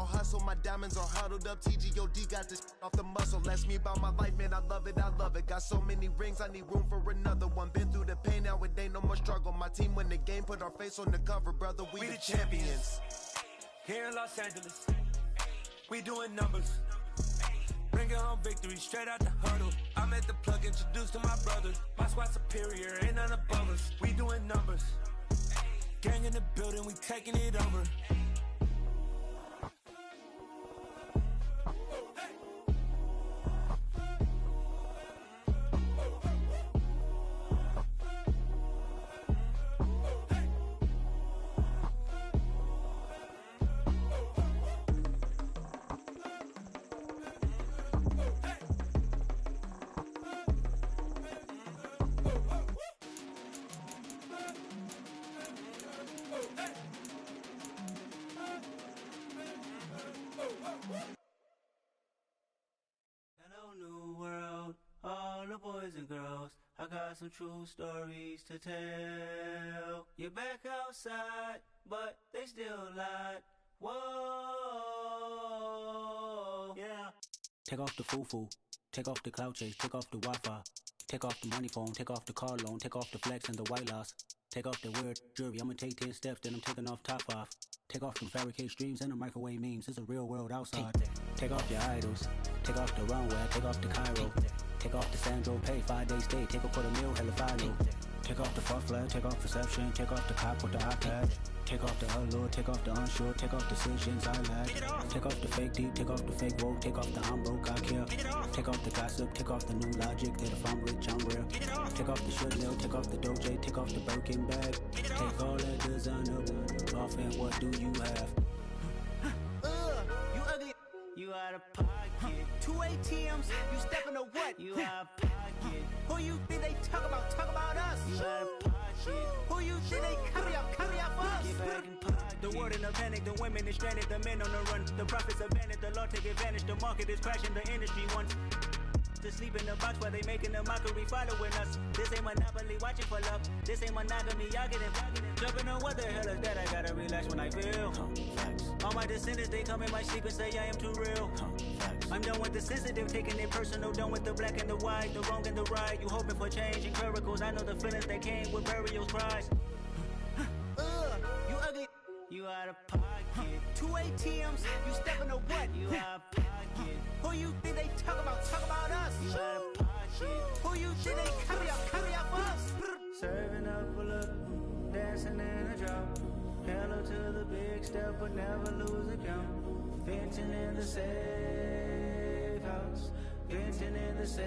on hustle, my diamonds are huddled up. TGOD got this off the muscle. That's me about my life, man, I love it, I love it. Got so many rings, I need room for another one. Been through the pain, now it ain't no more struggle. My team win the game, put our face on the cover, brother, we the champions. Here in Los Angeles, we doing numbers. Bringing home victory straight out the huddle. I'm at the plug, introduced to my brothers. My squad superior, ain't none above us. We doing numbers. Gang in the building, we taking it over. Hello, new world, all the boys and girls. I got some true stories to tell. You're back outside, but they still lied. Whoa, yeah. Take off the foo-foo, take off the cloud chase, take off the Wi-Fi, take off the money phone, take off the car loan, take off the flex and the white loss, take off the weird jewelry. I'ma take 10 steps, then I'm taking off top off. Take off them fabricated streams and the microwave memes. It's a real world outside. Take off your idols. Take off the runway. Take off the Cairo. Take off the Sandro Pay. 5-day stay. Take a $250,000. Hella final. Take off the fuck flag. Take off perception. Take off the cop with the iPad. Take off the allure. Take off the unsure. Take off decisions I lack. Take off the fake deep. Take off the fake woke. Take off the I'm broke. I care. Take off the gossip. Take off the new logic that if I'm rich I'm real. Take off the shit mill. Take off the Doge. Take off the Birkin bag. Take all that designer off and what do you have? You ugly. You out of pocket. 2 ATMs. You stepping to what? You out of pocket. Who you think they talk about? Talk about us. You out of pocket. Who you think they carry up for us? Get back in pocket. The world in a panic. The women is stranded. The men on the run. The profits abandoned. The law take advantage. The market is crashing. The industry wants to sleep in the box while they making a mockery following us. This ain't Monopoly watching for love. This ain't monogamy, y'all getting jumping on what the hell is that? I gotta relax when I feel. All my descendants, they come in my sleep and say I am too real. I'm done with the sensitive, taking it personal. Done with the black and the white, the wrong and the right. You hoping for change and miracles. I know the feelings that came with burial cries. You ugly. You out of pocket. 2 ATMs. You stepping to what? You out of pocket. Who you think they talk about? Talk about us. You out of pocket. Who you think they carry up for us? Serving up a look, dancing in a drop. Hello to the big step, but never lose a count. Venting in the safe house. Venting in the safe.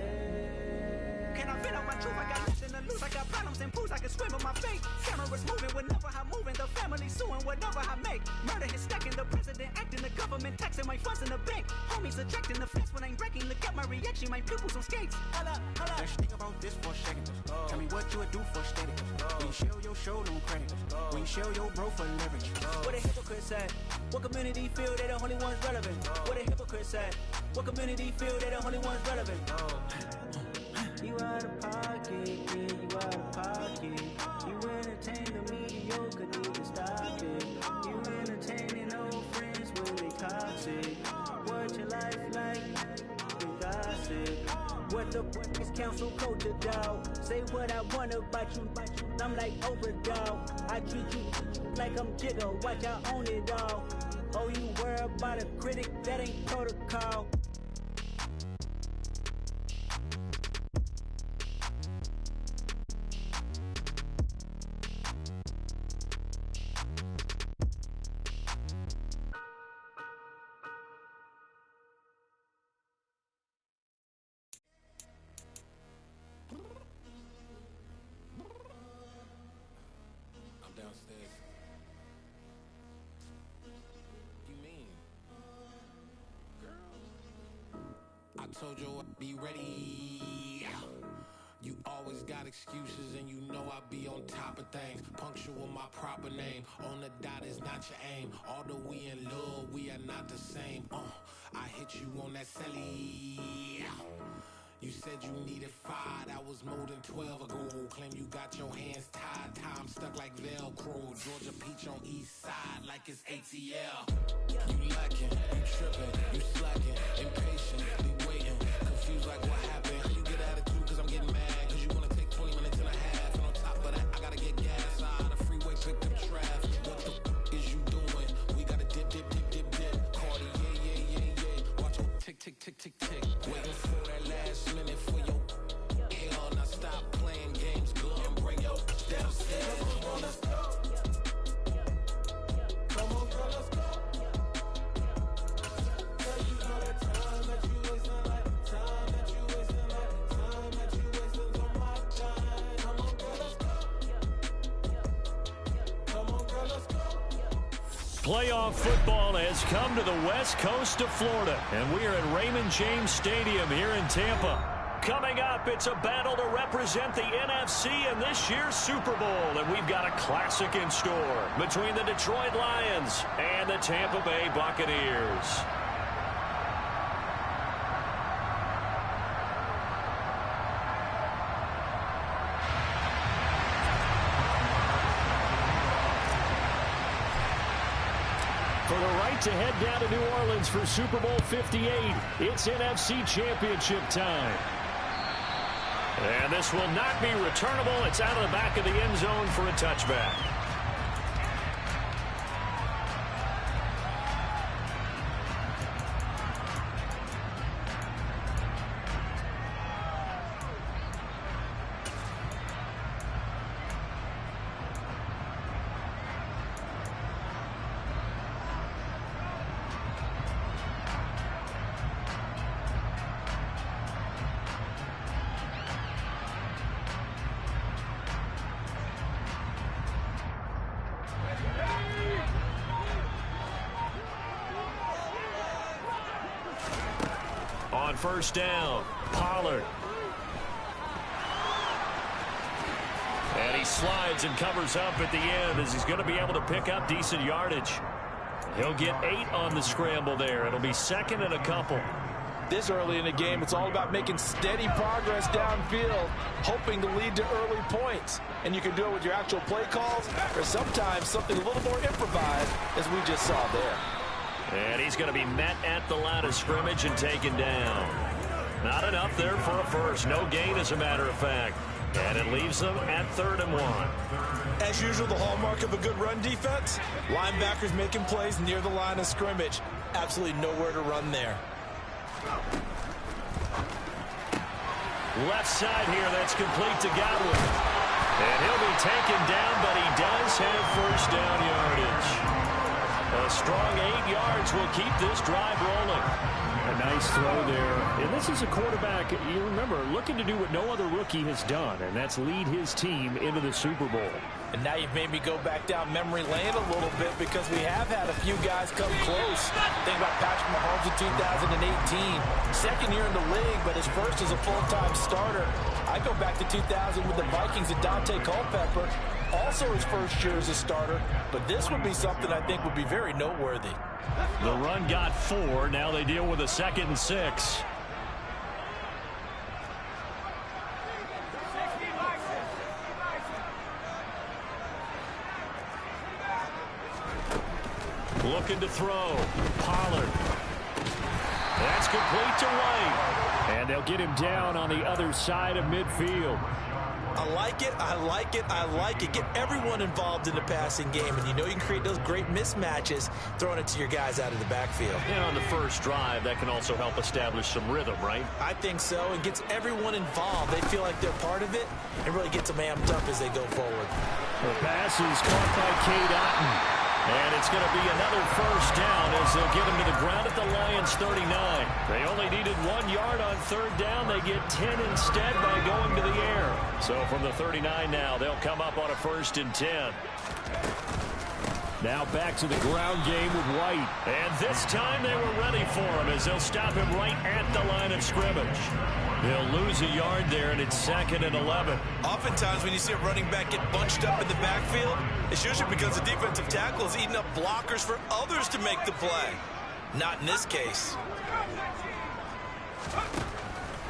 Can I vent out my truth? I got nothing to lose. I got problems and pools. I can swim with my fate. Cameras moving whenever I'm moving. The family suing whatever I make. Murder is stacking. The president acting. The government taxing my funds in the bank. Homies ejecting the fence when I'm breaking. Look at my reaction. My pupils on skates. Holla, holla. Let's think about this for a second. Tell me what you would do for steady. When you show your show, no credit. When you show your bro for leverage. What a hypocrite said. What community feel they the only ones relevant? What a hypocrite said. What community feel they the only ones relevant? You out of pocket, yeah, you out of pocket. You entertain the mediocre, need to stop it. You entertaining old friends when they toxic. What your life like? You gossip. What the fuck is council code to doubt? Say what I want about you, I'm like overdog. I treat you like I'm Jigga, watch I own it all. Oh, you worry about a critic, that ain't protocol. Downstairs. You mean? Girl, I told you I'd be ready. You always got excuses and you know I be on top of things. Punctual my proper name. On the dot is not your aim. Although we in love, we are not the same. I hit you on that celly. You said you needed 5, that was more than 12 ago. Claim you got your hands tied, time stuck like Velcro. Georgia Peach on east side like it's ATL. You lacking. tick, tick, tick, tick. Waiting for that last minute for your hell. Now stop playing games, go and bring your downstairs. Come on, let's go. Come on, girl, let's go. Girl, you know that time that you wasting, like time that you wasting, like time that you wasting on my time. Come on, girl, let's go. Come on, girl, let's go. Playoff football has come to the west coast of Florida, and we are at Raymond James Stadium here in Tampa. Coming up, it's a battle to represent the NFC in this year's Super Bowl, and we've got a classic in store between the Detroit Lions and the Tampa Bay Buccaneers. For the right to head down to New Orleans for Super Bowl 58, it's NFC Championship time. And this will not be returnable. It's out of the back of the end zone for a touchback. On first down, Pollard. And he slides and covers up at the end as he's going to be able to pick up decent yardage. He'll get 8 on the scramble there. It'll be second and a couple. This early in the game, it's all about making steady progress downfield, hoping to lead to early points. And you can do it with your actual play calls or sometimes something a little more improvised, as we just saw there. And he's going to be met at the line of scrimmage and taken down. Not enough there for a first. No gain, as a matter of fact. And it leaves them at 3rd and 1. As usual, the hallmark of a good run defense, linebackers making plays near the line of scrimmage. Absolutely nowhere to run there. Left side here, that's complete to Godwin. And he'll be taken down, but he does have first down yardage. A strong 8 yards will keep this drive rolling. A nice throw there. And this is a quarterback, you remember, looking to do what no other rookie has done, and that's lead his team into the Super Bowl. And now you've made me go back down memory lane a little bit because we have had a few guys come close. Think about Patrick Mahomes in 2018. Second year in the league, but his first as a full-time starter. I go back to 2000 with the Vikings and Dante Culpepper. Also his first year as a starter, but this would be something I think would be very noteworthy. The run got 4. Now they deal with a 2nd and 6. Looking to throw. Pollard. That's complete to White. And they'll get him down on the other side of midfield. I like it, I like it, I like it. Get everyone involved in the passing game, and you know you can create those great mismatches throwing it to your guys out of the backfield. And on the first drive, that can also help establish some rhythm, right? I think so. It gets everyone involved. They feel like they're part of it and really gets them amped up as they go forward. The pass is caught by Cade Otton. And it's going to be another first down as they'll get him to the ground at the Lions 39. They only needed 1 yard on 3rd down. They get 10 instead by going to the air. So from the 39 now, they'll come up on a 1st and 10. Now back to the ground game with White. And this time they were ready for him as they'll stop him right at the line of scrimmage. They'll lose a yard there, and it's 2nd and 11. Oftentimes when you see a running back get bunched up in the backfield, it's usually because the defensive tackle is eating up blockers for others to make the play. Not in this case.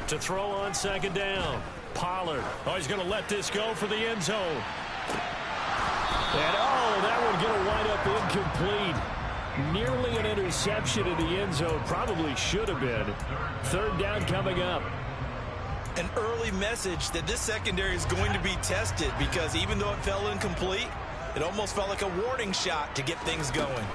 To throw on 2nd down. Pollard. Oh, he's going to let this go for the end zone. And, oh, that one's going to wind up incomplete. Nearly an interception in the end zone. Probably should have been. 3rd down coming up. An early message that this secondary is going to be tested because even though it fell incomplete, it almost felt like a warning shot to get things going.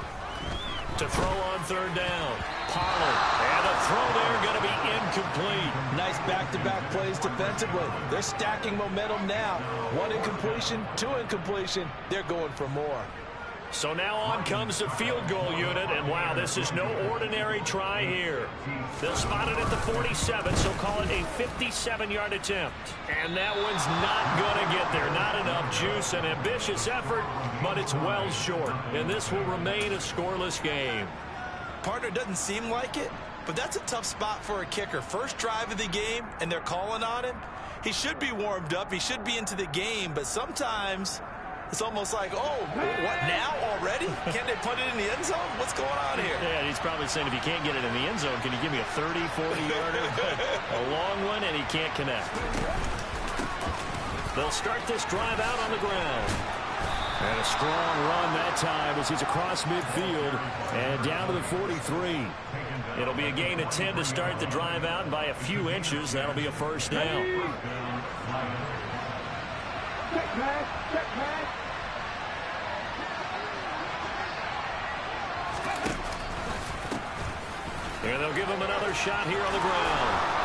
To throw on third down. Pollard. And the throw there going to be incomplete. Nice back-to-back plays defensively. They're stacking momentum now. 1 incompletion, 2 incompletion. They're going for more. So now on comes the field goal unit, and wow, this is no ordinary try here. They'll spot it at the 47, so call it a 57-yard attempt. And that one's not going to get there. Not enough juice, an ambitious effort, but it's well short. And this will remain a scoreless game. Partner, doesn't seem like it, but that's a tough spot for a kicker. First drive of the game, and they're calling on him. He should be warmed up. He should be into the game, but sometimes it's almost like, oh, what now already? Can't they put it in the end zone? What's going on here? Yeah, he's probably saying if you can't get it in the end zone, can you give me a 30, 40-yarder? A long one, and he can't connect. They'll start this drive out on the ground. And a strong run that time as he's across midfield and down to the 43. It'll be a gain of 10 to start the drive out, and by a few inches, that'll be a first down. Check pass, check pass. And they'll give him another shot here on the ground.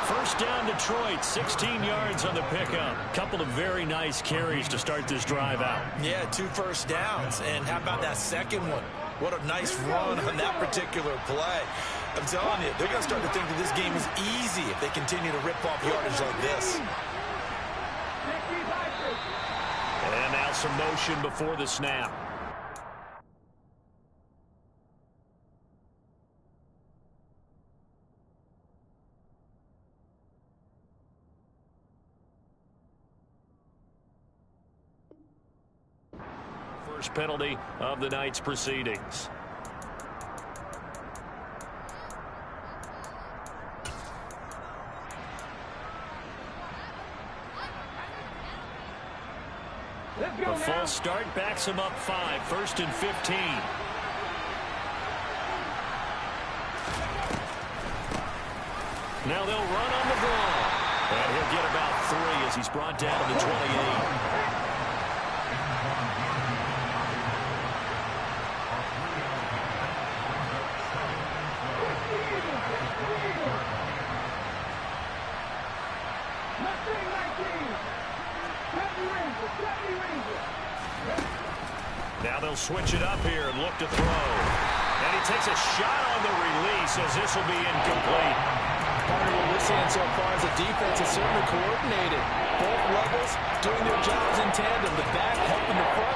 First down, Detroit, 16 yards on the pickup. Couple of very nice carries to start this drive out. Yeah, 2 first downs. And how about that second one? What a nice run on that particular play. I'm telling you, they're going to start to think that this game is easy if they continue to rip off yardage like this. And now some motion before the snap. First penalty of the night's proceedings. The false start backs him up 5, 1st and 15. Now they'll run on the ball. And he'll get about 3 as he's brought down to the 28. Now they'll switch it up here and look to throw. And he takes a shot on the release as this will be incomplete. Partner, what we're seeing so far is the defense is certainly coordinated. Both levels doing their jobs in tandem. The back helping the front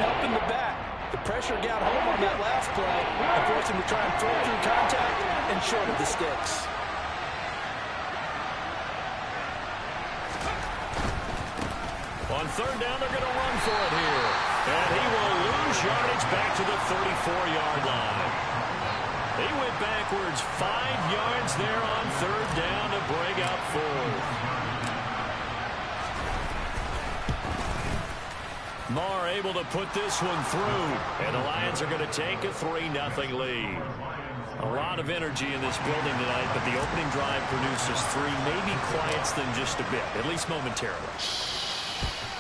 helping the back. The pressure got home on that last play and forced him to try and throw through contact and short of the sticks. On third down, they're going to run for it here. And he will lose yardage back to the 34-yard line. He went backwards 5 yards there on third down to bring up 4. Marr able to put this one through. And the Lions are going to take a 3-0 lead. A lot of energy in this building tonight, but the opening drive produces 3. Maybe quiets them just a bit, at least momentarily.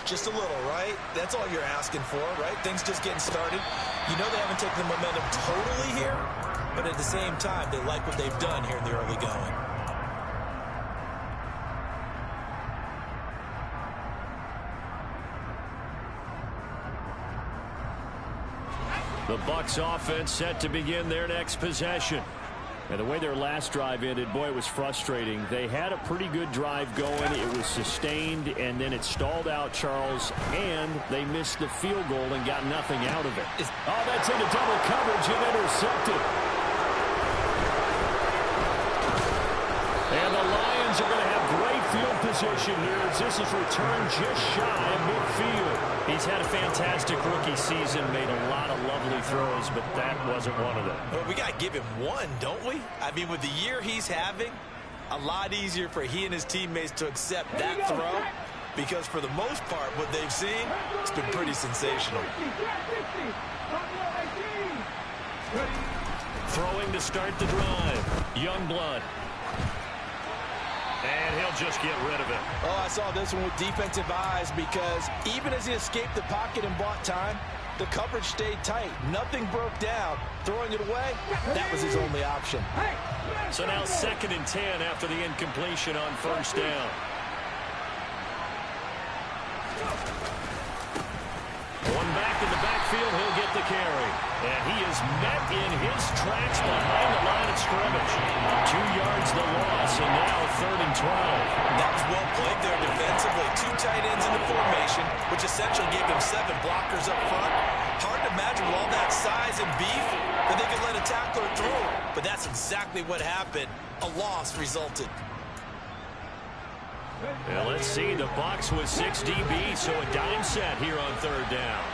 Just a little, right? That's all you're asking for, right? Things just getting started. You know they haven't taken the momentum totally here, but at the same time, they like what they've done here in the early going. The Bucs offense set to begin their next possession. And the way their last drive ended, boy, it was frustrating. They had a pretty good drive going. It was sustained, and then it stalled out, Charles, and they missed the field goal and got nothing out of it. Oh, that's into double coverage and intercepted. And the Lions are going to have great field position here as this is returned just shy of midfield. He's had a fantastic rookie season, made a lot of lovely throws, but that wasn't one of them. Well, we got to give him one, don't we? I mean, with the year he's having, a lot easier for he and his teammates to accept that throw because for the most part, what they've seen, it's been pretty sensational. Throwing to start the drive. Youngblood. And he'll just get rid of it. Oh, I saw this one with defensive eyes because even as he escaped the pocket and bought time, The coverage stayed tight. Nothing broke down. Throwing it away, that was his only option. So now 2nd and 10 after the incompletion on 1st down. One back in the backfield, he'll get the carry. And he is met in his tracks behind the line of scrimmage. 2 yards the loss, and now 3rd and 12. That was well played there defensively. 2 tight ends in the formation, which essentially gave them 7 blockers up front. Hard to imagine with all that size and beef that they could let a tackler through. But that's exactly what happened. A loss resulted. Well, let's see. The Bucs with 6 DBs, so a dime set here on 3rd down.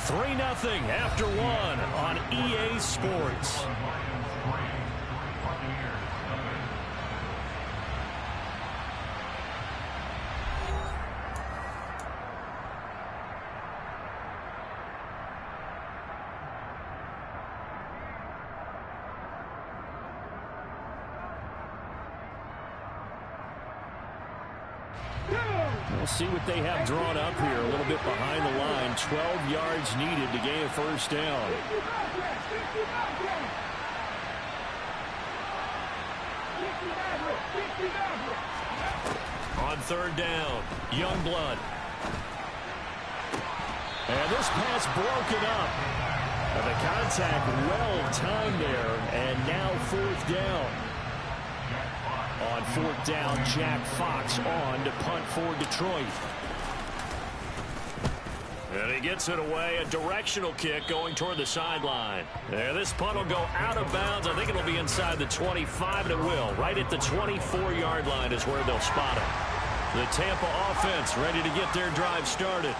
3-0 after 1 on EA Sports. We'll see what they have drawn up here. A little bit behind the line. 12 yards needed to gain a 1st down. On 3rd down, Youngblood. And this pass broken up. And the contact well timed there. And now 4th down. On 4th down, Jack Fox on to punt for Detroit. And he gets it away. A directional kick going toward the sideline. And this punt will go out of bounds. I think it'll be inside the 25, and it will. Right at the 24-yard line is where they'll spot it. The Tampa offense ready to get their drive started.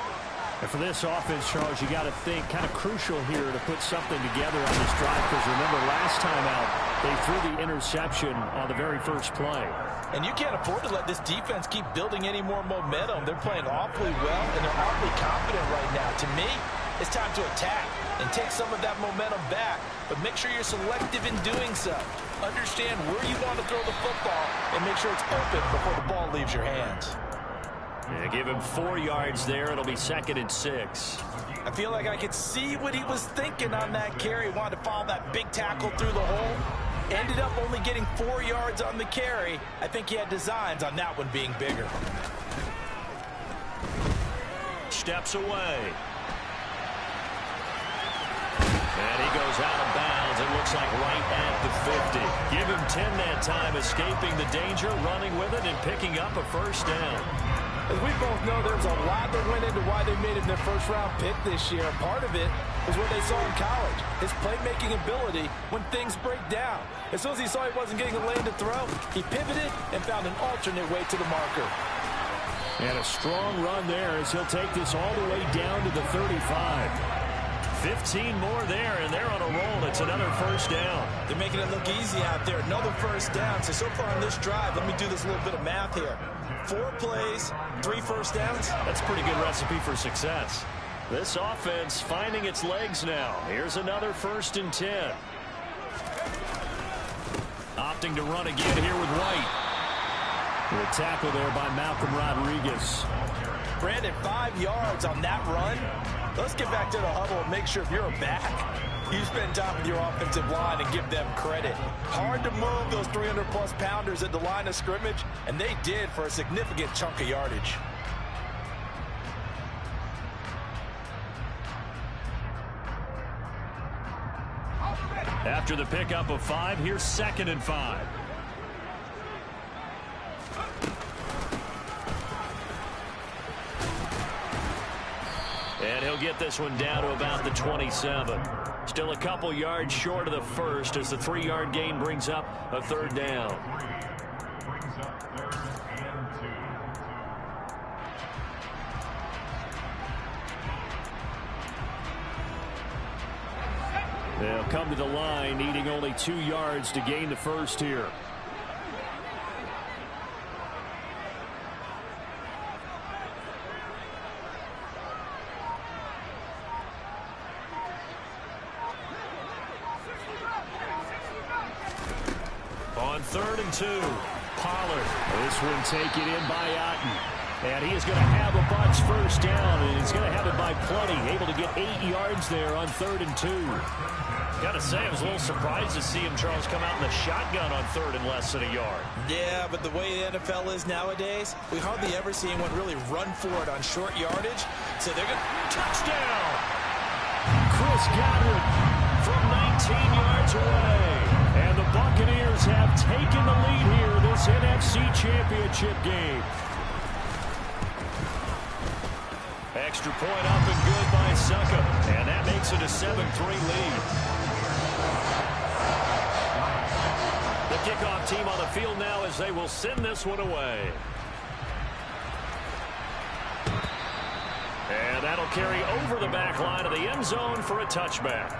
And for this offense, Charles, you got to think kind of crucial here to put something together on this drive, because remember last time out they threw the interception on the very first play. And you can't afford to let this defense keep building any more momentum. They're playing awfully well, and they're awfully confident right now. To me, it's time to attack and take some of that momentum back, but make sure you're selective in doing so. Understand where you want to throw the football and make sure it's open before the ball leaves your hands. Yeah, give him 4 yards there. It'll be 2nd and 6. I feel like I could see what he was thinking on that carry. Wanted to follow that big tackle through the hole. Ended up only getting 4 yards on the carry. I think he had designs on that one being bigger. Steps away. And he goes out of bounds. It looks like right at the 50. Give him 10 that time, escaping the danger, running with it, and picking up a 1st down. As we both know, there's a lot that went into why they made him their 1st-round pick this year. Part of it was what they saw in college, his playmaking ability when things break down. As soon as he saw he wasn't getting a lane to throw, he pivoted and found an alternate way to the marker. And a strong run there as he'll take this all the way down to the 35. 15 more there, and they're on a roll. It's another 1st down. They're making it look easy out there. Another 1st down. So far on this drive, let me do this little bit of math here. 4 plays, 3 1st downs. That's a pretty good recipe for success. This offense finding its legs now. Here's another 1st and 10. Opting to run again here with White. The tackle there by Malcolm Rodriguez. Brandon, 5 yards on that run. Let's get back to the huddle and make sure if you're a back, you spend time with your offensive line and give them credit. Hard to move those 300-plus pounders at the line of scrimmage, and they did for a significant chunk of yardage. After the pickup of 5, here's 2nd and 5. And he'll get this one down to about the 27. Still a couple yards short of the 1st as the 3-yard gain brings up a 3rd down. They'll come to the line needing only 2 yards to gain the 1st here. 3rd and 2. Pollard. This one taken in by Otten. And he is going to have a Bucs first down, and he's going to have it by plenty. Able to get 8 yards there on 3rd and 2. Got to say, I was a little surprised to see him, Charles, come out in the shotgun on 3rd and less than a yard. Yeah, but the way the NFL is nowadays, we hardly ever see anyone really run for it on short yardage. So they're going to... Touchdown! Chris Godwin from 19 yards away. And the Buccaneers have taken the lead here this NFC Championship game. Extra point up and good by Suckup. And that makes it a 7-3 lead. The kickoff team on the field now as they will send this one away. And that'll carry over the back line of the end zone for a touchback.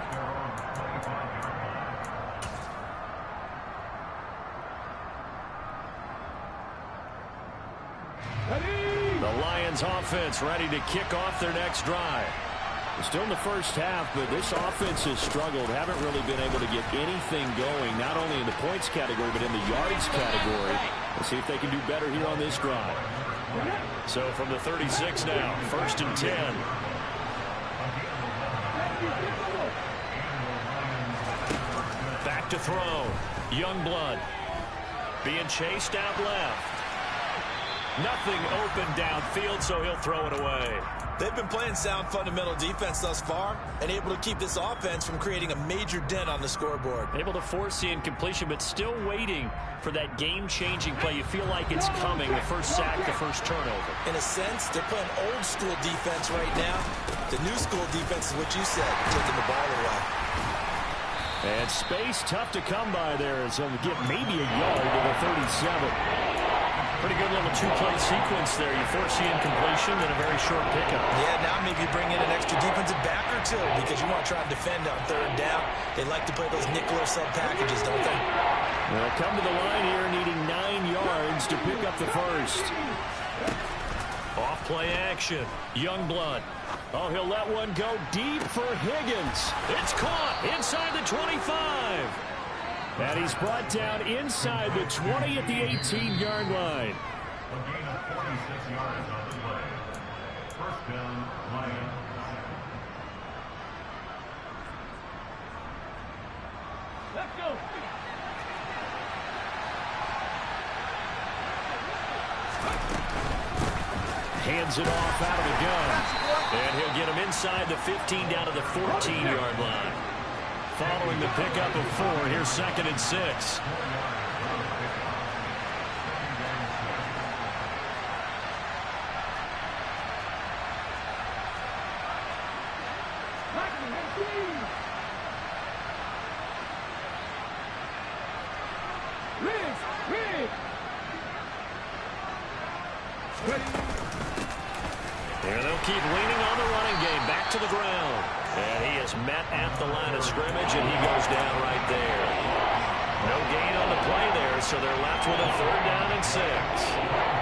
The Lions offense ready to kick off their next drive. Still in the first half, but this offense has struggled. Haven't really been able to get anything going, not only in the points category, but in the yards category. Let's see if they can do better here on this drive. So from the 36 now, 1st and 10. Back to throw. Youngblood being chased out left. Nothing open downfield, so he'll throw it away. They've been playing sound fundamental defense thus far and able to keep this offense from creating a major dent on the scoreboard. Able to force the incompletion, but still waiting for that game-changing play. You feel like it's coming, the first sack, the first turnover. In a sense, they're playing old-school defense right now. The new-school defense is what you said, taking the ball away. And space tough to come by there, so they get maybe a yard to the 37. Pretty good little two-play sequence there. You force the incompletion, then a very short pickup. Yeah, now maybe bring in an extra defensive back or two because you want to try and defend on 3rd down. They like to play those nickel or sub packages, don't they? Well, come to the line here needing 9 yards to pick up the first. Off play action. Youngblood. Oh, he'll let one go deep for Higgins. It's caught inside the 25. And he's brought down inside the 20 at the 18-yard line. A gain of 46 yards on the play. First down, Lions. Let's go. Hands it off out of the gun. And he'll get him inside the 15 down to the 14-yard line. Following the pickup of 4, here's 2nd and 6. And they'll keep leaning on the running game. Back to the ground. And he is met at the line of scrimmage, and he goes down right there. No gain on the play there, so they're left with a 3rd down and 6.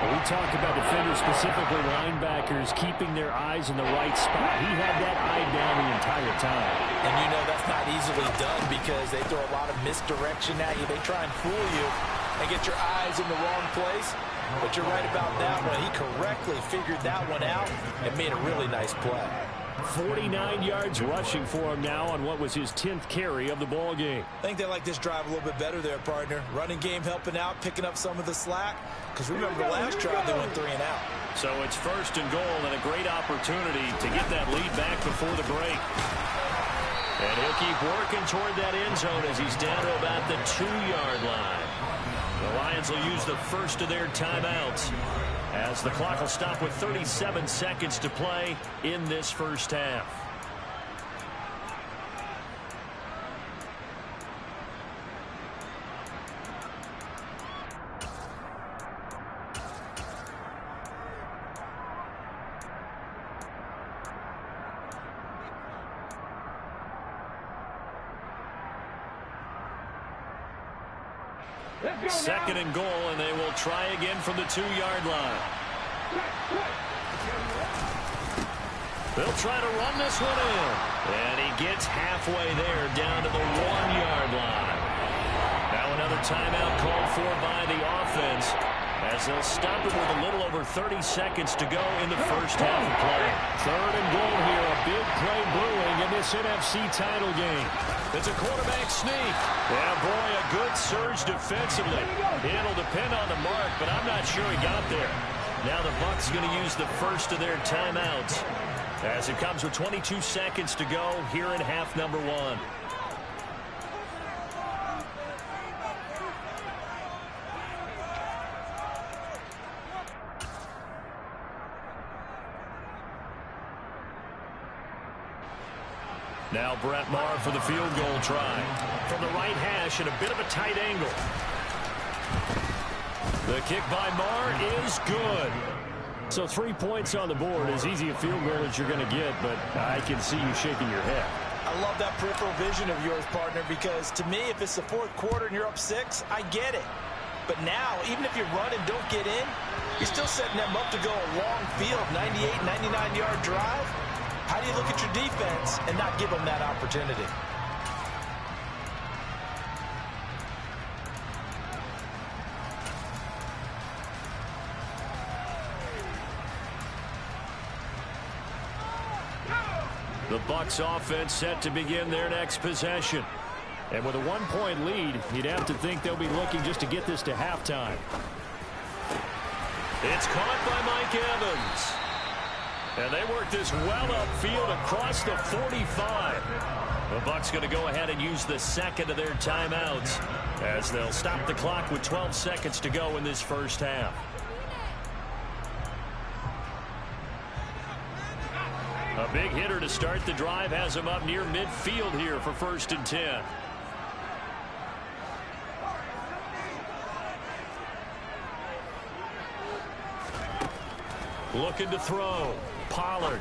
We talk about defenders, specifically linebackers, keeping their eyes in the right spot. He had that eye down the entire time. And you know that's not easily done because they throw a lot of misdirection at you. They try and fool you and get your eyes in the wrong place. But you're right about that one. He correctly figured that one out and made a really nice play. 49 yards rushing for him now on what was his 10th carry of the ball game. I think they like this drive a little bit better there, partner. Running game helping out, picking up some of the slack. Because remember the last drive they went 3 and out. So it's 1st and goal and a great opportunity to get that lead back before the break. And he'll keep working toward that end zone as he's down to about the 2-yard line. The Lions will use the first of their timeouts as the clock will stop with 37 seconds to play in this first half. Second and goal, and they will try again from the 2-yard line. They'll try to run this one in. And he gets halfway there down to the 1-yard line. Now an another timeout called for by the offense, as they'll stop it with a little over 30 seconds to go in the first half of play. 3rd and goal here. A big play brewing in this NFC title game. It's a quarterback sneak. Yeah, boy, a good surge defensively. It'll depend on the mark, but I'm not sure he got there. Now the Bucs going to use the first of their timeouts, as it comes with 22 seconds to go here in half number 1. Now Brett Maher for the field goal try. From the right hash at a bit of a tight angle. The kick by Maher is good. So 3 points on the board, as easy a field goal as you're going to get, but I can see you shaking your head. I love that peripheral vision of yours, partner, because to me, if it's the 4th quarter and you're up 6, I get it. But now, even if you run and don't get in, you're still setting them up to go a long field, 98, 99-yard drive. How do you look at your defense and not give them that opportunity? The Bucs offense set to begin their next possession. And with a 1-point lead, you'd have to think they'll be looking just to get this to halftime. It's caught by Mike Evans. And they work this well upfield across the 45. The Bucs going to go ahead and use the second of their timeouts, as they'll stop the clock with 12 seconds to go in this first half. A big hitter to start the drive has him up near midfield here for 1st and 10. Looking to throw. Pollard.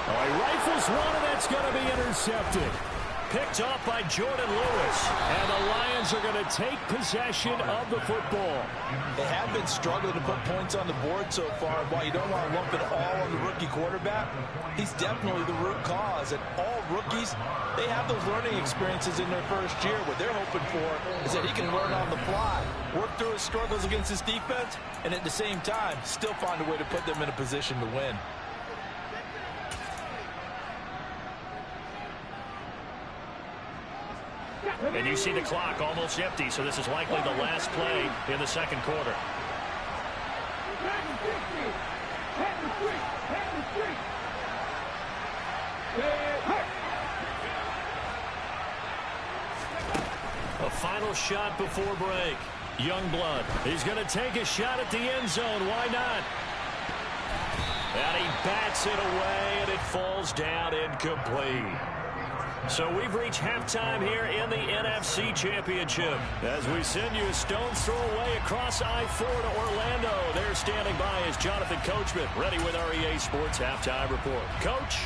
Oh, he rifles one, and that's going to be intercepted. Picked off by Jordan Lewis. And the Lions are going to take possession of the football. They have been struggling to put points on the board so far. While you don't want to lump it all on the rookie quarterback, he's definitely the root cause. And all rookies, they have those learning experiences in their first year. What they're hoping for is that he can learn on the fly, work through his struggles against his defense, and at the same time, still find a way to put them in a position to win. And you see the clock almost empty, so this is likely the last play in the second quarter. A final shot before break. Youngblood. He's going to take a shot at the end zone. Why not? And he bats it away, and it falls down incomplete. So we've reached halftime here in the NFC Championship, as we send you a stone's throw away across I-4 to Orlando. There standing by is Jonathan Coachman, ready with our EA Sports Halftime Report. Coach.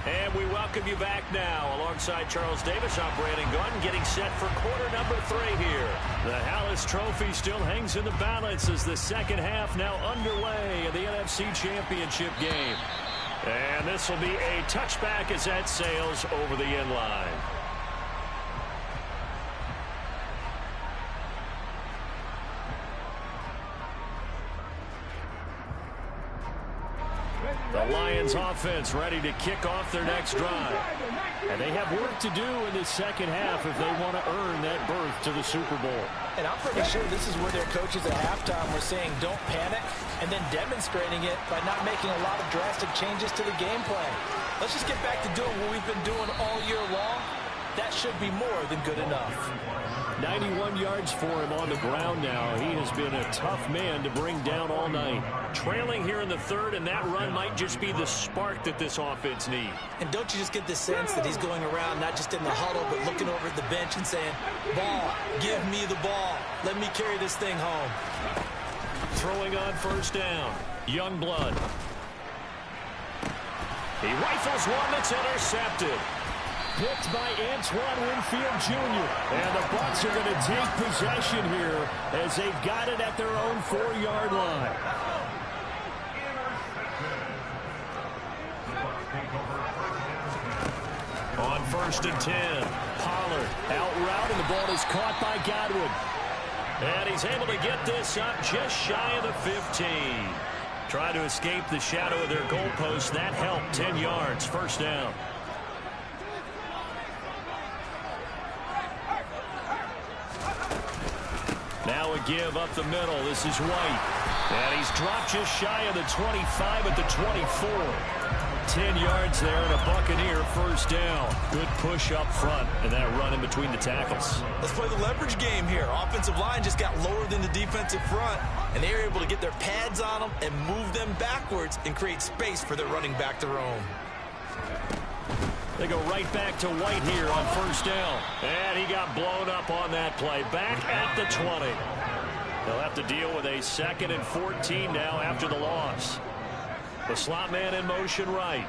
And we welcome you back now. Alongside Charles Davis, I'm Brandon Gunn, getting set for quarter number 3 here. The Hallis Trophy still hangs in the balance as the second half now underway in the NFC Championship game. And this will be a touchback as that sails over the end line. The Lions offense ready to kick off their next drive. And they have work to do in the second half if they want to earn that berth to the Super Bowl. And I'm pretty sure this is where their coaches at halftime were saying don't panic, and then demonstrating it by not making a lot of drastic changes to the game plan. Let's just get back to doing what we've been doing all year long. That should be more than good enough. 91 yards for him on the ground now. He has been a tough man to bring down all night. Trailing here in the third, and that run might just be the spark that this offense needs. And don't you just get the sense that he's going around not just in the huddle, but looking over at the bench and saying, ball, give me the ball. Let me carry this thing home. Throwing on first down. Youngblood. He rifles one that's intercepted. Picked by Antoine Winfield Jr. And the Bucs are going to take possession here as they've got it at their own 4-yard line. On 1st and 10. Pollard out route, and the ball is caught by Godwin. And he's able to get this up just shy of the 15. Trying to escape the shadow of their goalpost. That helped. 10 yards, 1st down. Now a give up the middle. This is White. And he's dropped just shy of the 25 at the 24. 10 yards there and a Buccaneer 1st down. Good push up front and that run in between the tackles. Let's play the leverage game here. Offensive line just got lower than the defensive front, and they were able to get their pads on them and move them backwards and create space for their running back to roam. They go right back to White here on 1st down. And he got blown up on that play. Back at the 20. They'll have to deal with a 2nd and 14 now after the loss. The slot man in motion right.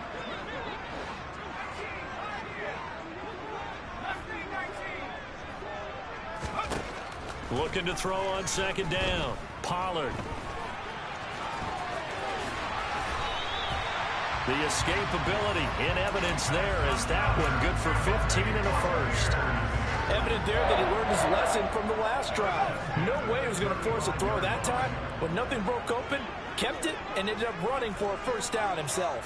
Looking to throw on 2nd down. Pollard. The escapability in evidence there as that one good for 15 and a 1st. Evident there that he learned his lesson from the last drive. No way he was going to force a throw that time. When nothing broke open, kept it, and ended up running for a 1st down himself.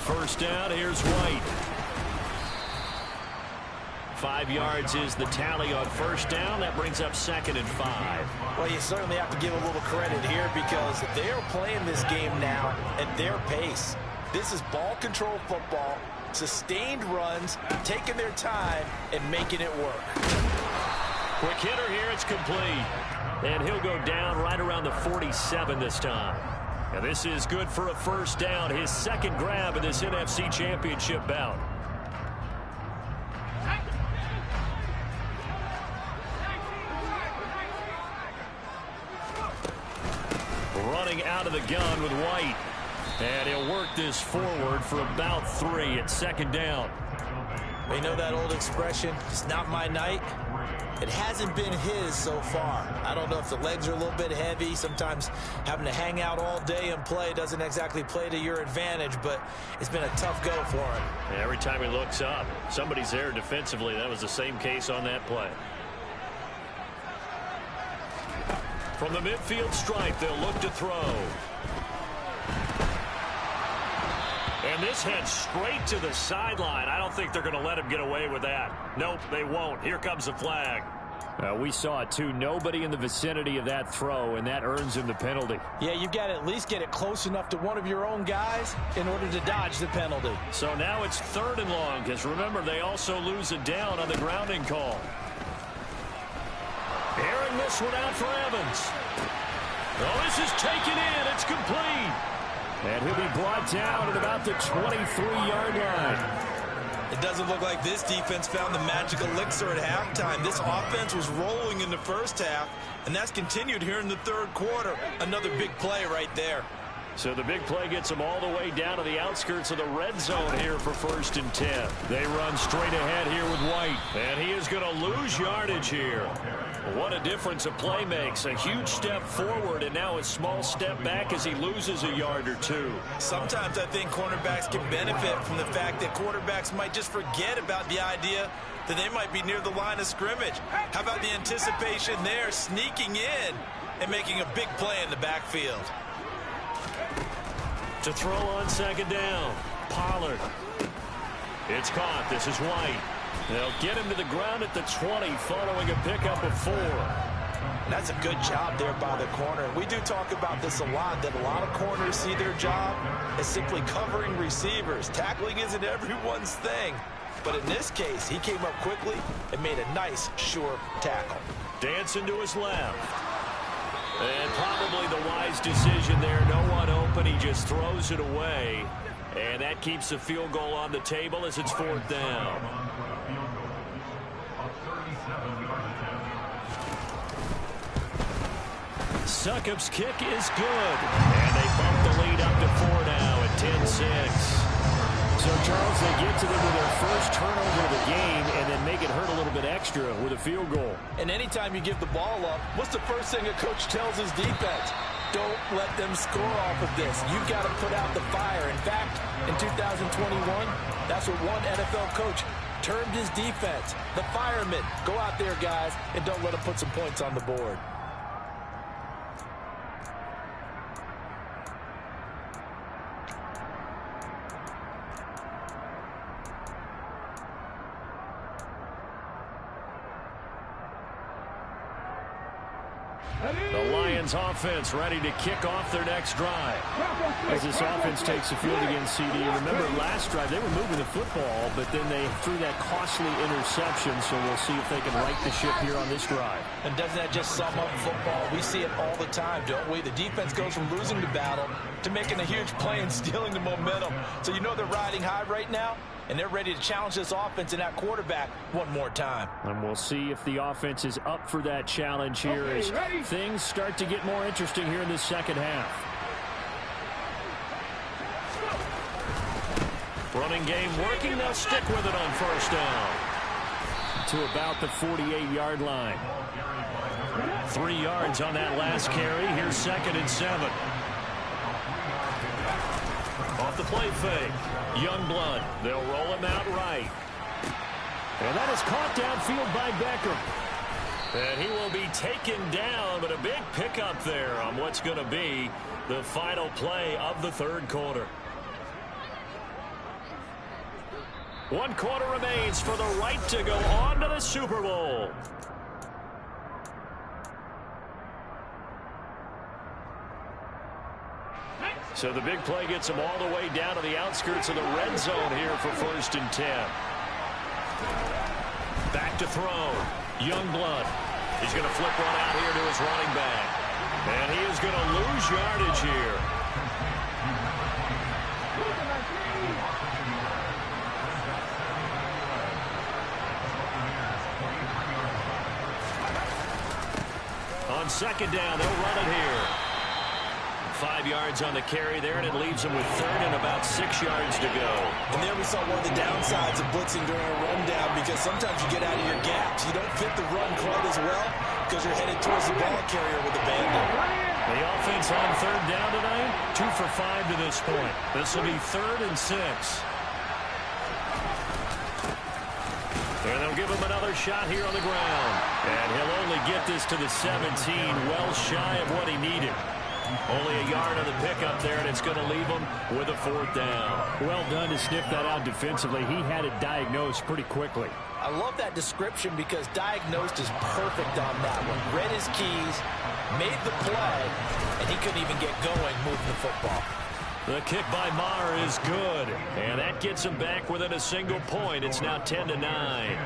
First down, here's White. 5 yards is the tally on 1st down. That brings up 2nd and 5. Well, you certainly have to give a little credit here because they are playing this game now at their pace. This is ball control football, sustained runs, taking their time, and making it work. Quick hitter here, it's complete. And he'll go down right around the 47 this time. And this is good for a 1st down, his 2nd grab in this NFC Championship bout. Running out of the gun with White. And he'll work this forward for about 3 at 2nd down. We know that old expression, it's not my night. It hasn't been his so far. I don't know if the legs are a little bit heavy. Sometimes having to hang out all day and play doesn't exactly play to your advantage, but it's been a tough go for him. Yeah, every time he looks up, somebody's there defensively. That was the same case on that play. From the midfield stripe, they'll look to throw. And this heads straight to the sideline. I don't think they're going to let him get away with that. Nope, they won't. Here comes the flag. We saw it, too. Nobody in the vicinity of that throw, and that earns him the penalty. Yeah, you've got to at least get it close enough to one of your own guys in order to dodge the penalty. So now it's 3rd and long, because remember, they also lose it down on the grounding call. Airing this one out for Evans. Oh, this is taken in. It's complete. And he'll be brought down at about the 23-yard line. It doesn't look like this defense found the magic elixir at halftime. This offense was rolling in the 1st half, and that's continued here in the 3rd quarter. Another big play right there. So the big play gets them all the way down to the outskirts of the red zone here for 1st and 10. They run straight ahead here with White, and he is going to lose yardage here. What a difference a play makes. A huge step forward and now a small step back as he loses a yard or 2. Sometimes I think cornerbacks can benefit from the fact that quarterbacks might just forget about the idea that they might be near the line of scrimmage. How about the anticipation there, sneaking in and making a big play in the backfield? To throw on 2nd down, Pollard. It's caught. This is White. They'll get him to the ground at the 20 following a pickup of 4. That's a good job there by the corner. We do talk about this a lot, that a lot of corners see their job as simply covering receivers. Tackling isn't everyone's thing. But in this case, he came up quickly and made a nice, sure tackle. Dancing to his left. And probably the wise decision there. No one open. He just throws it away. And that keeps the field goal on the table as it's 4th down. Succop's kick is good. And they bump the lead up to 4 now at 10-6. So, Charles, they get to them with their first turnover of the game and then make it hurt a little bit extra with a field goal. And anytime you give the ball up, what's the first thing a coach tells his defense? Don't let them score off of this. You've got to put out the fire. In fact, in 2021, that's what one NFL coach termed his defense. The firemen. Go out there, guys, and don't let them put some points on the board. The Lions offense ready to kick off their next drive. As this offense takes the field against CD, remember last drive they were moving the football, but then they threw that costly interception, so we'll see if they can right the ship here on this drive. And doesn't that just sum up football? We see it all the time, don't we? The defense goes from losing the battle to making a huge play and stealing the momentum. So you know they're riding high right now, and they're ready to challenge this offense and that quarterback one more time. And we'll see if the offense is up for that challenge here as things start to get more interesting here in the second half. Running game working. They'll stick with it on first down. To about the 48-yard line. 3 yards on that last carry. Here's 2nd and 7. Off the play fake. Youngblood. They'll roll him out right. And that is caught downfield by Beckham. And he will be taken down, but a big pickup there on what's going to be the final play of the third quarter. 1 quarter remains for the right to go on to the Super Bowl. So the big play gets him all the way down to the outskirts of the red zone here for 1st and 10. Back to throw. Youngblood. He's going to flip one out here to his running back. And he is going to lose yardage here. On 2nd down, they'll run it here. 5 yards on the carry there, and it leaves him with 3rd and about 6 yards to go. And there we saw one of the downsides of blitzing during a rundown, because sometimes you get out of your gaps. You don't fit the run quite as well because you're headed towards the ball carrier with the bandit. The offense on 3rd down tonight, 2 for 5 to this point. This will be 3rd and 6. And they'll give him another shot here on the ground. And he'll only get this to the 17, well shy of what he needed. Only a yard on the pickup there, and it's going to leave him with a 4th down. Well done to sniff that out defensively. He had it diagnosed pretty quickly. I love that description because diagnosed is perfect on that one. Read his keys, made the play, and he couldn't even get going moving the football. The kick by Maher is good, and that gets him back within a single point. It's now 10-9.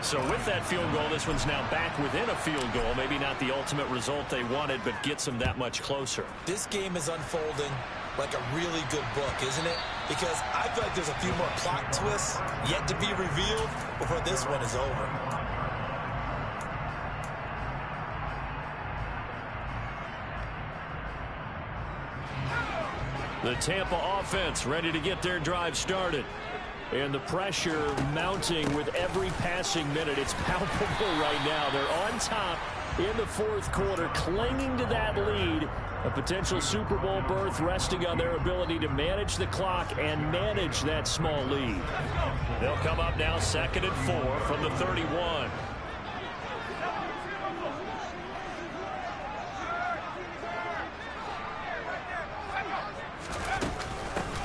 So with that field goal, this one's now back within a field goal. Maybe not the ultimate result they wanted, but gets them that much closer. This game is unfolding like a really good book, isn't it? Because I feel like there's a few more plot twists yet to be revealed before this one is over. The Tampa offense ready to get their drive started. And the pressure mounting with every passing minute. It's palpable right now. They're on top in the 4th quarter, clinging to that lead. A potential Super Bowl berth resting on their ability to manage the clock and manage that small lead. They'll come up now 2nd and 4 from the 31.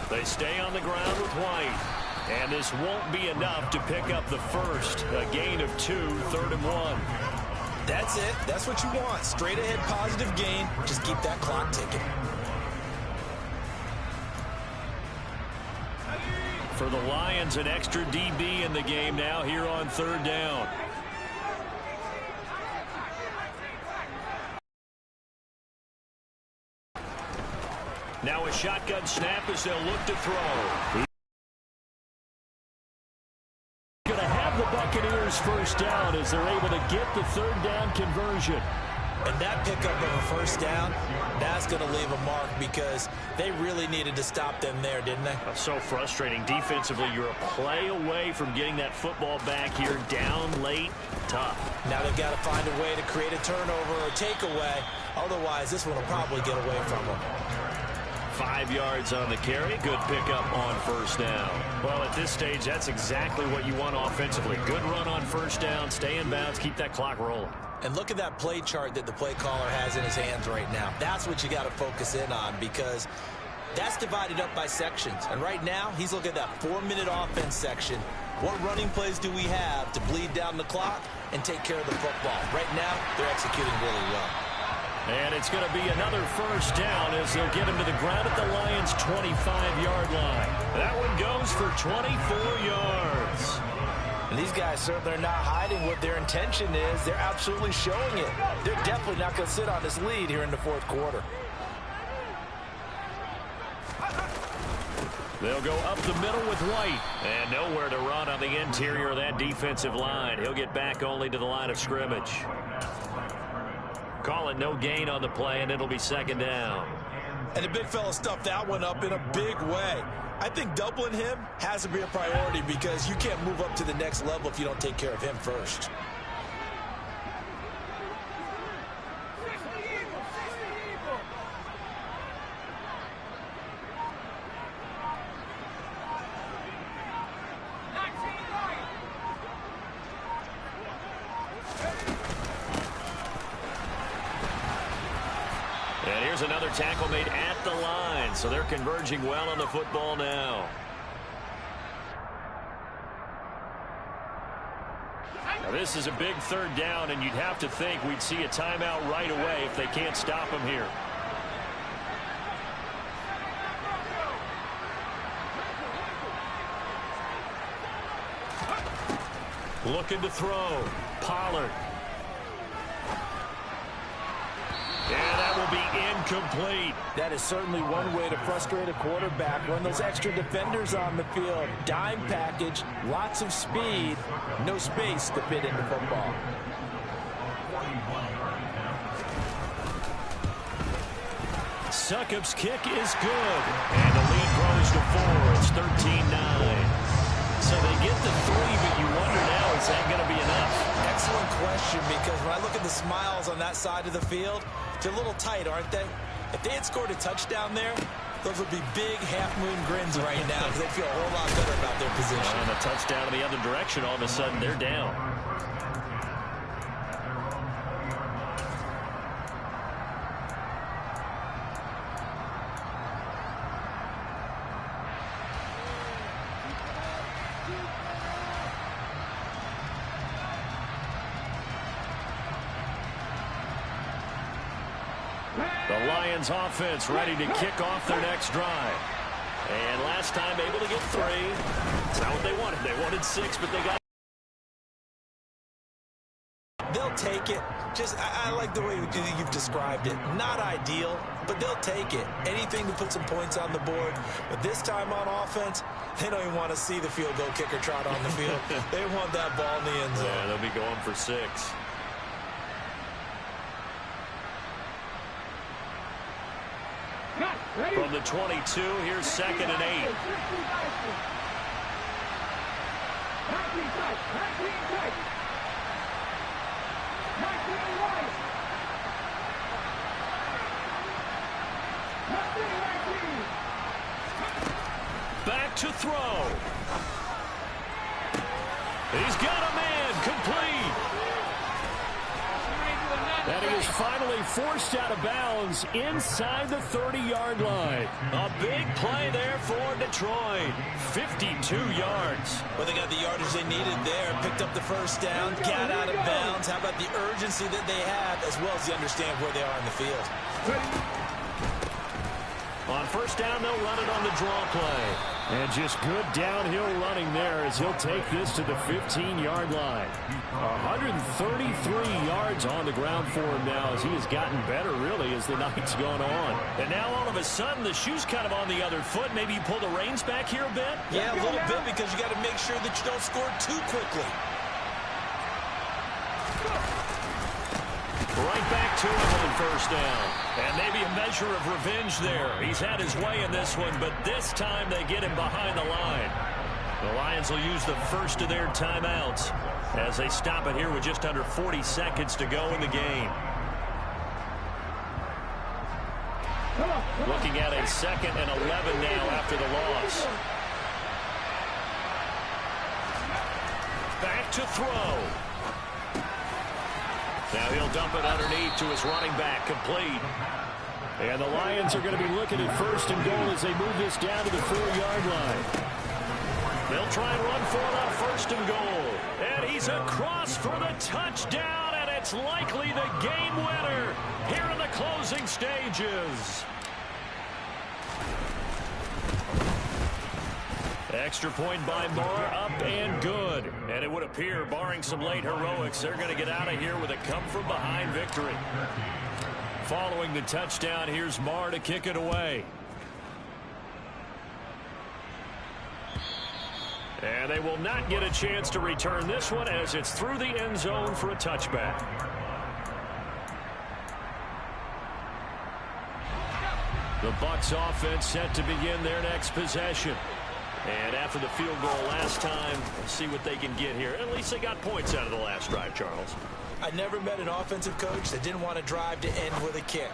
They stay on the ground with White. And this won't be enough to pick up the first. A gain of 2, 3rd and 1. That's it. That's what you want. Straight ahead positive gain. Just keep that clock ticking. For the Lions, an extra DB in the game now here on 3rd down. Now a shotgun snap as they'll look to throw. Going to have the Buccaneers first down as they're able to get the 3rd down conversion. And that pickup of a first down, that's going to leave a mark because they really needed to stop them there, didn't they? That's so frustrating. Defensively, you're a play away from getting that football back here, down late, tough. Now they've got to find a way to create a turnover or takeaway. Otherwise, this one will probably get away from them. 5 yards on the carry. Good pickup on first down. Well, at this stage, that's exactly what you want offensively. Good run on first down. Stay in bounds. Keep that clock rolling. And look at that play chart that the play caller has in his hands right now. That's what you got to focus in on because that's divided up by sections. And right now, he's looking at that 4-minute offense section. What running plays do we have to bleed down the clock and take care of the football? Right now, they're executing really well. And it's going to be another first down as they'll get him to the ground at the Lions' 25-yard line. That one goes for 24 yards. And these guys certainly are not hiding what their intention is. They're absolutely showing it. They're definitely not going to sit on this lead here in the fourth quarter. They'll go up the middle with White. And nowhere to run on the interior of that defensive line. He'll get back only to the line of scrimmage. Call it no gain on the play, and it'll be second down. And the big fella stuffed that one up in a big way. I think doubling him has to be a priority because you can't move up to the next level if you don't take care of him first. And here's another tackle made at the line, so they're converging well on the football now. Now this is a big third down, and you'd have to think we'd see a timeout right away if they can't stop him here. Looking to throw. Pollard. And that will be incomplete. That is certainly one way to frustrate a quarterback. Run those extra defenders on the field. Dime package, lots of speed, no space to fit into football. Succop's kick is good. And the lead grows to 4. It's 13-9. So they get the 3, but you wonder now, is that going to be enough? Excellent question, because when I look at the smiles on that side of the field, they're a little tight, aren't they? If they had scored a touchdown there, those would be big half-moon grins right now because they feel a whole lot better about their position. And a touchdown in the other direction, all of a sudden they're down. The Lions offense ready to kick off their next drive. And last time able to get 3. It's not what they wanted. They wanted 6, but they got. They'll take it. Just, I like the way you've described it. Not ideal, but they'll take it. Anything to put some points on the board. But this time on offense, they don't even want to see the field goal kicker trot on the field. They want that ball in the end zone. Yeah, they'll be going for 6. From the 22, here's 2nd and 8. Back to throw. He's got a man, complete. And he is finally forced out of bounds inside the 30-yard line. A big play there for Detroit. 52 yards. Well, they got the yardage they needed there. Picked up the first down, got out of bounds. How about the urgency that they have, as well as they understand where they are in the field. On first down, they'll run it on the draw play. And just good downhill running there as he'll take this to the 15-yard line. 133 yards on the ground for him now as he has gotten better, really, as the night's gone on. And now all of a sudden, the shoe's kind of on the other foot. Maybe you pull the reins back here a bit? Yeah, a little bit, because you got to make sure that you don't score too quickly. Right right back to him on first down. And maybe a measure of revenge there. He's had his way in this one, but this time they get him behind the line. The Lions will use the first of their timeouts as they stop it here with just under 40 seconds to go in the game. Looking at a 2nd and 11 now after the loss. Back to throw. Now he'll dump it underneath to his running back, complete. And the Lions are going to be looking at 1st and goal as they move this down to the 4-yard line. They'll try and run for it on 1st and goal. And he's across for the touchdown, and it's likely the game winner here in the closing stages. Extra point by Moore, up and good. And it would appear, barring some late heroics, they're going to get out of here with a come-from-behind victory. Following the touchdown, here's Moore to kick it away. And they will not get a chance to return this one as it's through the end zone for a touchback. The Bucs offense set to begin their next possession. And after the field goal last time, we'll see what they can get here. At least they got points out of the last drive, Charles. I never met an offensive coach that didn't want to drive to end with a kick.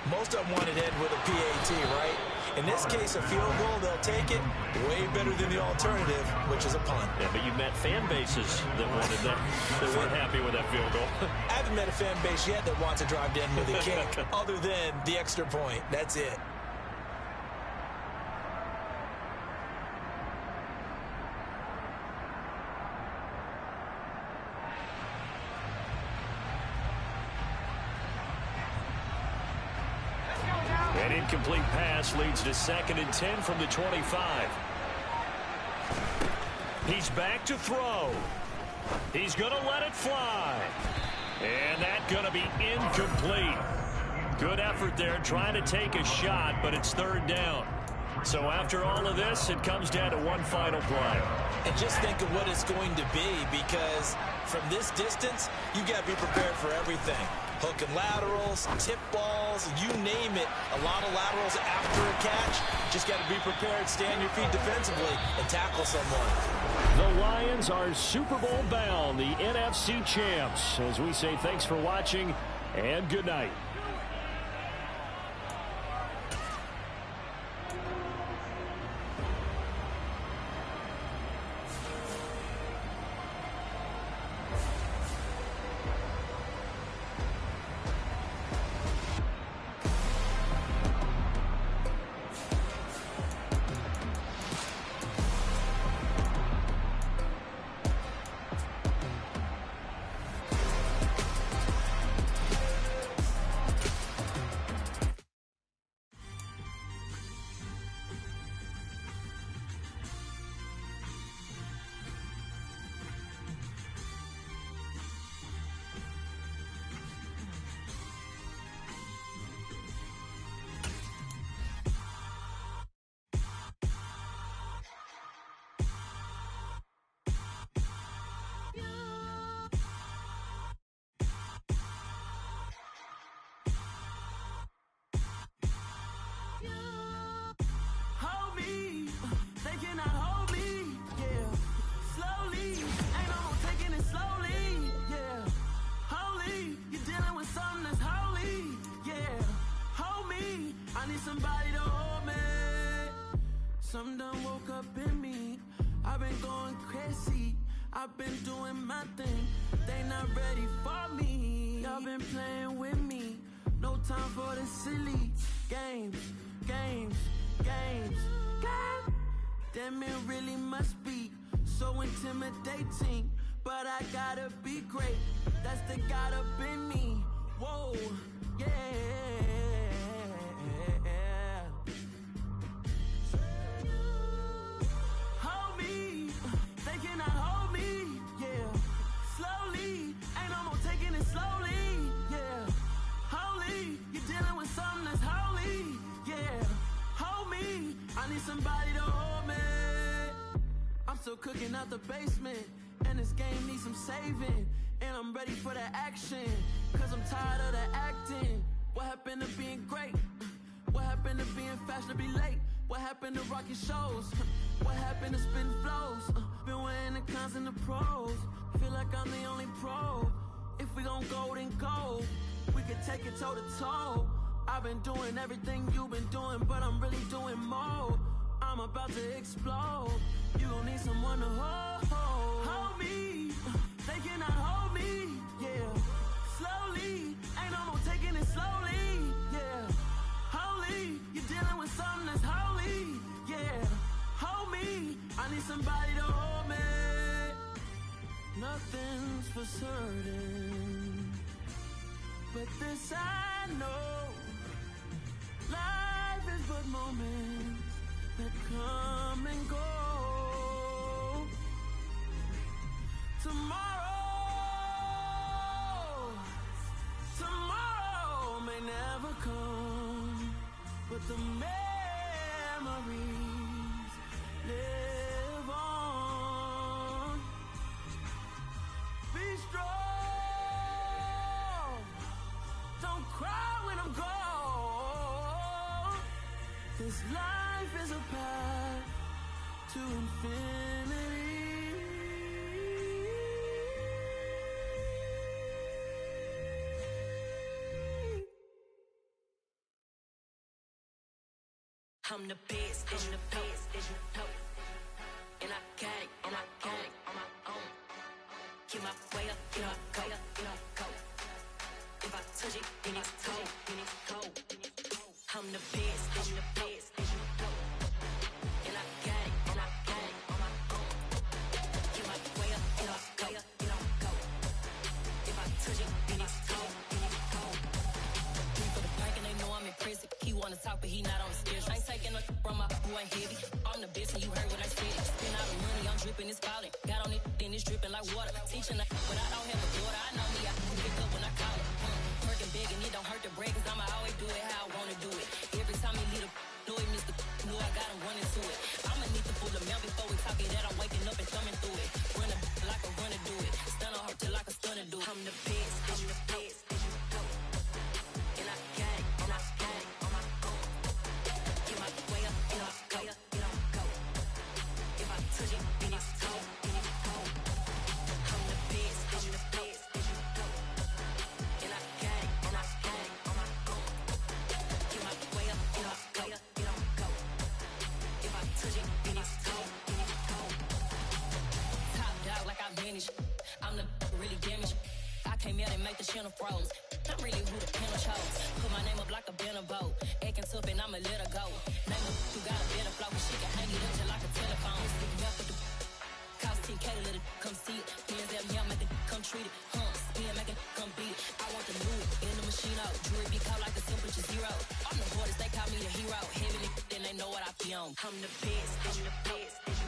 Most of them wanted to end with a PAT, right? In this case, a field goal, they'll take it way better than the alternative, which is a punt. Yeah, but you met fan bases that wanted that, that weren't happy with that field goal. I haven't met a fan base yet that wants to drive to end with a kick, other than the extra point. That's it. An incomplete pass leads to 2nd and 10 from the 25. He's back to throw. He's going to let it fly. And that's going to be incomplete. Good effort there trying to take a shot, but it's 3rd down. So after all of this, it comes down to one final play. And just think of what it's going to be, because from this distance, you got to be prepared for everything. Hook and laterals, tip balls, you name it. A lot of laterals after a catch. Just got to be prepared, stay on your feet defensively, and tackle someone. The Lions are Super Bowl bound, the NFC champs. As we say, thanks for watching, and good night. Somebody to hold me. Some done woke up in me. I've been going crazy. I've been doing my thing. They not ready for me. Y'all been playing with me. No time for the silly games. God damn, it really must be so intimidating. But I gotta be great. That's the God up in me. Whoa, yeah. Hold me, they cannot hold me, yeah. Slowly, ain't no more taking it slowly, yeah. Holy, you're dealing with something that's holy, yeah. Hold me, I need somebody to hold me. I'm still cooking out the basement, and this game needs some saving. And I'm ready for the action. cause I'm tired of the acting. What happened to being great? What happened to being fashionably late? What happened to rocking shows? What happened to spitting flows? Been weighing the cons and the pros. Feel like I'm the only pro. If we gon' go, then go. We can take it toe to toe. I've been doing everything you've been doing, but I'm really doing more. I'm about to explode. You gon' need someone to hold me. They cannot hold me, yeah. Slowly, ain't no more taking it slowly, yeah. Holy, you're dealing with something that's holy, yeah. Hold me, I need somebody to hold me. Nothing's for certain, but this I know. Life is but moments that come and go. Tomorrow may never come, but the memories live on. Be strong, don't cry when I'm gone. This life is a path to infinity. I'm the best, and you know. And I got it, on my own. Keep my way up, get up, go. If I touch it, then it's cold. I'm the best, and you know. And I got it, on my own. Keep my way up, get up, go. If I touch it, then it's cold. For the bank and they know I'm in prison. He wanna talk, but he not on the schedule. I ain't taking no from my boo, ain't heavy. I'm the best, and you heard what I said. Spend all the money, I'm dripping, it's falling. Got on it, then it's dripping like water. Teaching but I don't have a daughter. I know me, I can pick up when I call it. Working big, and it don't hurt to break, cause I'ma always do it how I wanna do it. Every time he lead a know he missed the know I got him running to it. I'ma need to pull the mail before we talk it that I'm waking up and thumbing through it. Run like a runner do it. Stun on her till like a stunner do it. I'm the best, I'm the best. And I got it, on my own. Get my way up, get up, go. If I touch it, then it's cold. I'm the best, I'm the best. And I got it, on my own. Get my way up, get up, go. If I touch it, then it's cold. Top dog like I manage. I'm the really damaged. I came out and make the channel froze. I'm really who the panel chose. Put my name up like a banner boat. Acting tough and I'ma let her go. Name her who got a better flow, but she can hang it up just like a telephone. Stick me up with the cost 10K to let it come see it. Hands up, yeah, make it come treat it. Spin, make it come beat it. I want the new in the machine out. Jewelry be caught like a temperature zero. I'm the hardest, they call me the hero. Heavy, then they know what I be on. I'm the best, I'm the best.